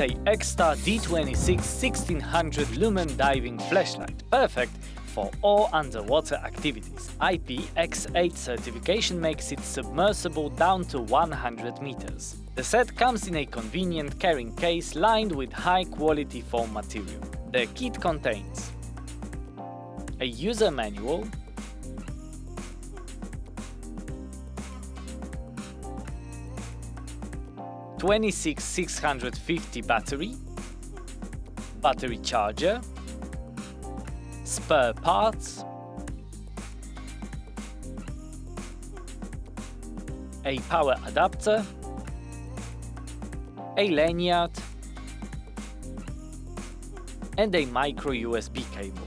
a XTAR D26 1600 lumen diving flashlight, perfect for all underwater activities. IPX8 certification makes it submersible down to 100 meters. The set comes in a convenient carrying case lined with high-quality foam material. The kit contains a user manual, (26-650) battery charger, spare parts, a power adapter, a lanyard, and a micro USB cable.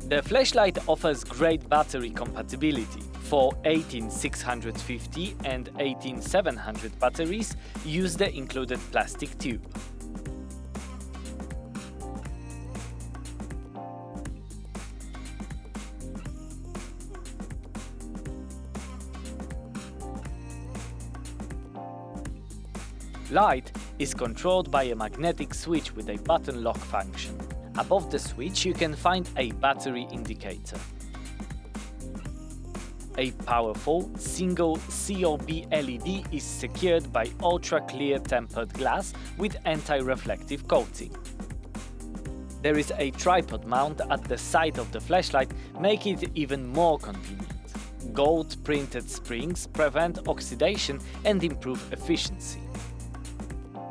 The flashlight offers great battery compatibility. For 18650 and 18700 batteries, use the included plastic tube. Light is controlled by a magnetic switch with a button lock function. Above the switch you can find a battery indicator. A powerful single COB LED is secured by ultra-clear tempered glass with anti-reflective coating. There is a tripod mount at the side of the flashlight, making it even more convenient. Gold-printed springs prevent oxidation and improve efficiency.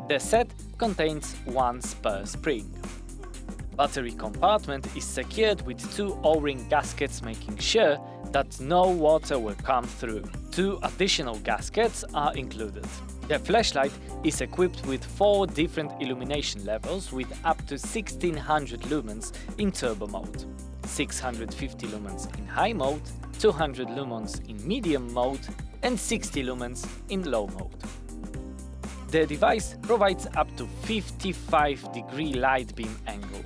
The set contains one spare spring. Battery compartment is secured with two O-ring gaskets, making sure that no water will come through. Two additional gaskets are included. The flashlight is equipped with 4 different illumination levels with up to 1600 lumens in turbo mode, 650 lumens in high mode, 200 lumens in medium mode, and 60 lumens in low mode. The device provides up to 55-degree light beam angle.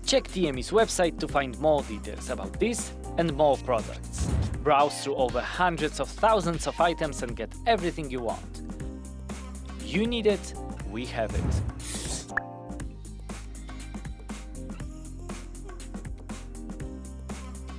Check TME's website to find more details about this and more products. Browse through over hundreds of thousands of items and get everything you want. You need it, we have it.